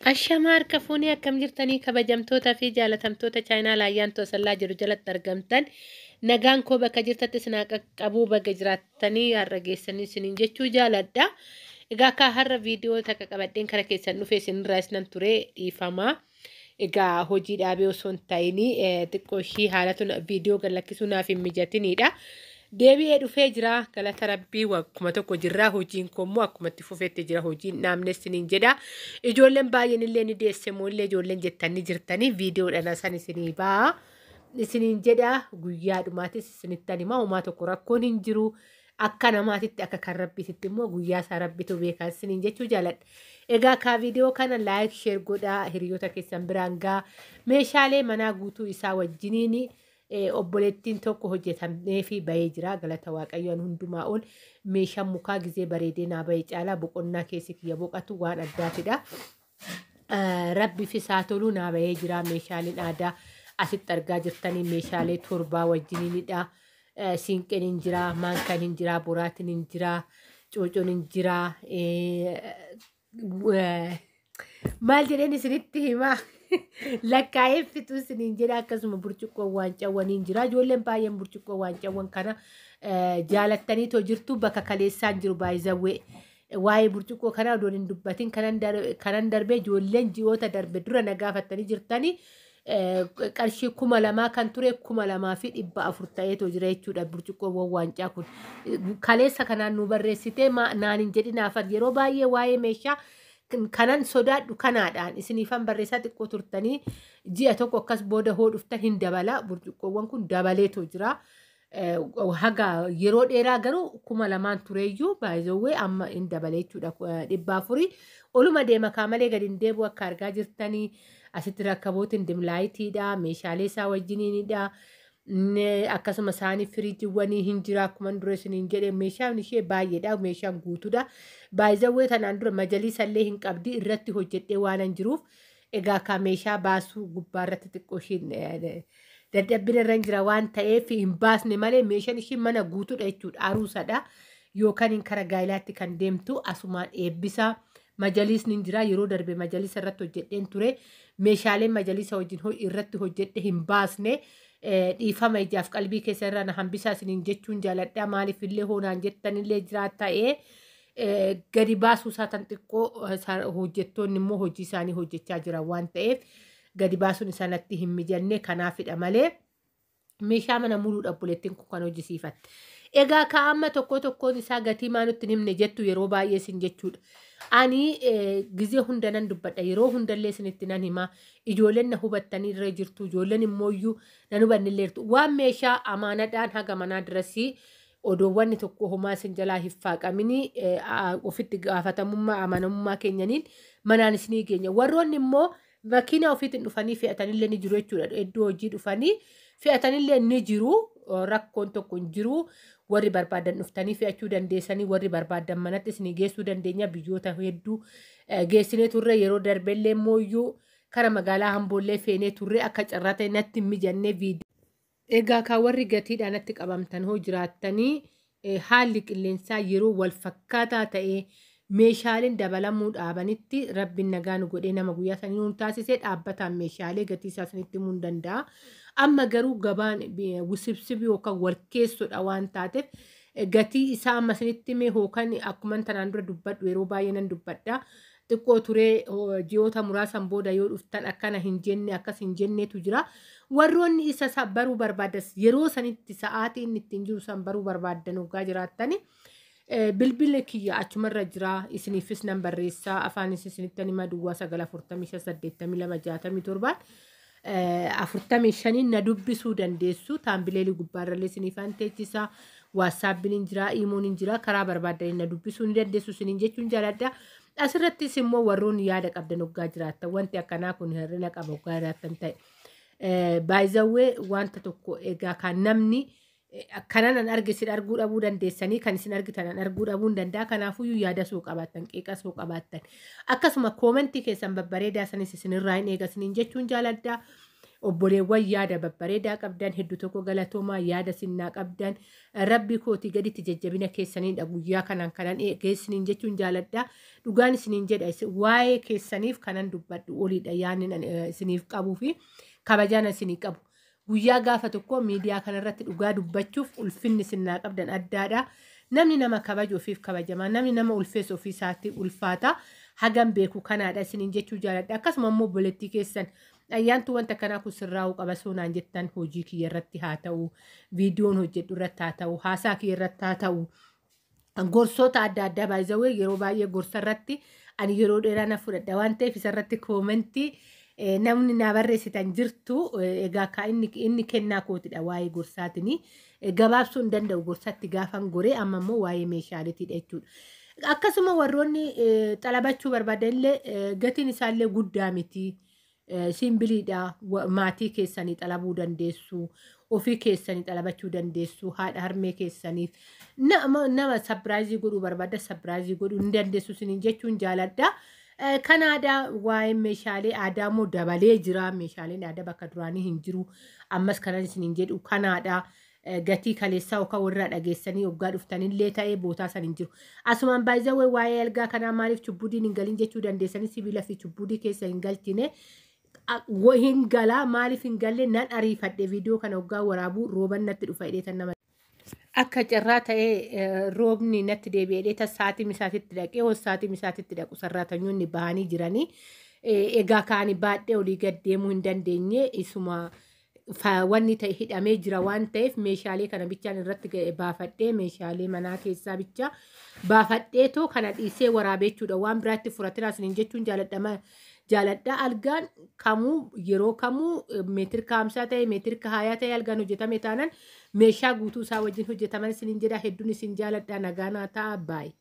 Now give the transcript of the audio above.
Ashamaar kafuunii akkam jirtanii kabajamtoota fi jaalatamtoota chaayinaa laayyaan toosallaa jiru jalatti argamtan nagaan koo bakka jirtatti sinaa qaqqabuu baga jiraattanii har'a geessanii isiniin jechuu jaaladha. Egaa akka har'a viidiyoo takka qabadheen kara keessan dhufee isinirraa isinan ture dhiifamaa. Egaa hojii dhaabee osoo hin ta'inii xiqqoo ishii haalatu viidiyoo gallakkisuu naaf hin mijatinidha. Deebi'ee dhufee jira galata rabbii akkuma tokko jirra hojiin koommoo akkuma itti fufeetti jira hojiin dhaabne isiniin jedha. Ijoolleen baay'een illee ni deesse moollee ijoolleen jettanii jirtanii viidiyoodhaan san isinii ba'a. Isiniin jedha guyyaa dhumaatis isinittan himaa homaa tokko rakkoon hin jiru. Akka namaatitti akka kan rabbiititti immoo guyyaa isaa rabbitu beekan isiniin jechuu jaaladha. Egaa kaa viidiyoo kana laayik sheer godhaa hiriyoota keessan biraan gaa meeshaalee manaa guutuu isaa wajjiniin obboleettiin tokko hojjetamee fi bahee jira galata waaqayyoon hundumaa ol meeshaan mukaa gizee bareedee naa bahee caalaa boqonnaa keessi kiyya boqatu waan addaatidha. Rabbiif isaa toluu naa bahee jira meeshaaleen aadaa asitti argaa jirtanii meeshaalee torbaa wajjiniinidha. Siinqeen hin jira, maankaan hin jira, boraatiin hin jira, coocoon hin jira. Maal jedheen isinitti himaa? Lakkaa'ee fituu isiniin jedha akkasuma burcuqqoon waancawwan hin jira. Ijoolleen baay'een burcuqqoo waancawwan kana jaalattanii too jirtu bakka kaleessaan jiru baay'izawwee. Waa'ee burcuqqoo kanaa odoon hin dubbatin kanan darbe ijoolleen ji'oota darbe dura na gaafattanii jirtanii qarshii 2,000 kan ture 2,400 ta'eetoo jira jechuudha burcuqqoowwan waancaa kun. Kaleessa kanaan nu barreessitee naan hin jedhinaafan yeroo baay'ee waa'ee meeshaa kanan sodaadhu kanaadhaan isiniifan barreessaa xiqqoo turtanii ji'a tokko akkas booda hoo dhuftan hin dabala burcuqqoowwan kun dabaleetoo jira. Haga yeroo dheeraa garuu 2,000 tureeyyuu baay'ee amma hin dabalee jechuudha 400 oluma deema kaamalee gadi hin deebi'u akka argaa jirtanii asitti rakkabootiin dimlaayitiidha meeshaalee isaa wajjiniinidha. Akkasuma isaanii firiijiiwwanii hin jira akkuma dura isiniin jedhe meeshaan ishee baay'eedha meeshaan guutuudha. Baay'ee tanaan dura majaliisallee hin qabdi irratti hojjedhee waan hin jiruuf egaa ka meeshaa baasuu gubbaarratti xiqqoo ishiin dadhabbina irra jira waan ta'eef hin baasne malee meeshaan ishii mana guutuudha jechuudha aruusadha yookaan hin kara gaayilaatti kan deemtu asumaan eebbisaa. Majaliisni hin jira yeroo darbe majaliisa irratti hojjedheen ture meeshaaleen majaliisa wajjin irratti hojjedhe hin baasne. Dhiifama ijaaf qalbii keessa irraa na hambisaa isiniin jechuun jaaladha maaliif illee hoonaan jettanillee jiraat ta'ee gadi baasuu isaa tan xiqqoo hojjettoonni immoo hojii isaanii hojjechaa jiran waan ta'eef gadi baasuun isaanitti hin mijanne kanaafidha malee meeshaa mana muluudha obboleettiin kun kan hojjisiifatte. Egaa kaa'amma tokkoon isaa gatii maa nutti himne jettu yeroo baay'ee isin jechuudha. Ani gizee hunda nan dubbadha yeroo hundallee isinitti nan himaa ijoolleen na hubattanii irra jirtu ijoolleen immooyyuu nan hubannillee jirtu waan meeshaa amaanadhaan haga manaa dirasii odoowwanni tokko homaa isin jalaa hinfaaqamini ofitti gaafatamummaa amanamummaa keenyaniin manaan isinii geenya warroonni immoo makiina ofiitiin dhufanii fe'atanillee ni jiru jechuudha iddoo hojii dhufanii fe'atanillee ni jiru rakkoon tokko hin jiru. Warri barbaadan dhuftanii fe'achuu dandeessanii warri barbaadan manatti isinii geessuu dandeenya biyyoota hedduu geessinee turre yeroo darbellee mooyyuu kara magaalaa hamboollee feenee turre akka carraa ta'e natti mijannee viidiyoo. Egaa kan warri gatiidhaan natti qabamtan hoo jiraattanii haalli qilleensaa yeroo wal fakkaataa ta'ee meeshaaleen dabalamuu dhaabanitti rabbiin nagaa nu godhee nama guyyaa sanii nu taasisee dhaabbataan meeshaalee gatii isaa sanitti himuu ni danda'a. Amma garuu gabaan wusibsibii yookaan wal keessodha waan taateef gatii isaa amma isinitti himee yookaan akkuma tanaan dura dubbadhu yeroo baay'ee nan dubbadha. Xiqqoo turee ji'oota muraasan booda yoo dhuftan akkana hin jenne akkas hin jenneetu jira. Warroonni isa baruu barbaadas yeroo sanitti sa'aatii inni ittiin jiru san baruu barbaadan hoggaa jiraattani. Bilbilli kiyya achumarra jira isiniifis nan barreessaa afaanis isinitti hima duwwaa 9458267 45 na dubbisuu dandeessu taambileelii gubbaarrallee isiniifan teechisaa waasaappiin hin jira iimoon hin jira karaa barbaadan na dubbisuu ni dandeessu isiniin jechuun jaaladha. Asirrattis immoo warroonni yaada qabdan hoggaa jiraattan wanti akkanaa kun hir'ina qaba hoggaa jiraattan ta'e baay'izawwee wanta tokko egaa kan namni kanan arge isin arguu dhabuu dandeessanii kan isin argitan arguu dhabuu danda'a kanaafuu yaada soo qabaattan qeeqa soo qabaattan akkasuma koomentii keessan babbareedaa sanis isinirraa hin eegasiniin jechuun jaaladha. obboleewwan yaada babbareedaa qabdan hedduu tokko galatoomaa yaada sinnaa qabdan rabbi kootii gaditti jajjabina keessaniidha guyyaa kanan geessiniin jechuun jaaladha dhugaan isiniin jedha waa'ee keessaniif kanan dubbadhu oliidha yaanni isiniif qabuu fi kabajaan isinii qabu guyyaa gaafa tokko miidiyaa kanarratti dhugaa dubbachuuf ulfinni sinnaa qabdan addaadha namni nama kabaju ofiif kabajamaa namni nama ulfeessu ofii isaatti ulfaata hagam beeku kanaadha isiniin jechuu jaaladha akkasuma immoo obboleettii keessan ayyaantu wanta kanaa kun sirraa'uu qaba soonaan jettan hojii kiyya irratti haa ta'u viidiyoon hojjedhu irratti haa ta'u haasaa kiyya irratti haa ta'u gorsoota adda addaa baay'ee yeroo baay'ee gorsa irratti ani yeroo dheeraa na fudhadha waan ta'eef isarratti koomentii namni na barreessitan jirtu egaa ka inni kennaa kootidha waa'ee gorsaatiin gabaabsuu hin danda'u gorsatti gaafan goree amma immoo waa'ee meeshaaleetiidha jechuudha. Akkasuma warroonni xalabachuu barbaadanillee gatiin isaallee guddaa miti. Simbiliidha maatii keessanii xalabuu dandeessu ofii keessanii xalabachuu dandeessu haadha harmee keessaniif nama sabiraayizii godhuu barbaada sabiraayizii godhuu hin dandeessu isiniin jechuun jaaladha. Kan aadaa waa'ee meeshaalee aadaa immoo dabalee jira meeshaaleen aadaa bakka duraanii hin jiru ammas kanan isiniin jedhu kan aadaa gatii kaleessaa yookaan warraa dhageessanii hoggaa dhuftanillee ta'ee bootaa san hin jiru. Asumaan baay'ee waa'ee algaa kanaa maaliif chubbudiin hin galin jechuu dandeessanii sibiila fi chubbudii keessa hin galchine. Hin galaa maaliif hin galle nan ariifadhe viidiyoo kana hoggaa waraabuu rooban natti dhufa hidheetan nama akka carraa ta'ee roobni natti deebi'ee sa'aatii misaatitti dhaqee sa'aatii misaatitti dhaqu sarraatanyoonni bahanii jiranii egaa kaanii baadhee olii gad deemuu hin dandeenye isuma wanni ta'e hidhamee jira waan ta'eef meeshaalee kana bichaan irratti baafadhee meeshaalee manaa keessaa bicha baafadheetoo kana dhiisee waraabeechuudha waan biraatti furatinaa isiniin jechuun jaaladha algaan kamuu yeroo kamuu meetir kaamsaa ta'e meetir kaayaa ta'e algaan hojjetame taanan meeshaa guutuu isaa wajjin hojjetaman isiniin jedha hedduun isin jaaladha nagaanaa ta'a baay'ee.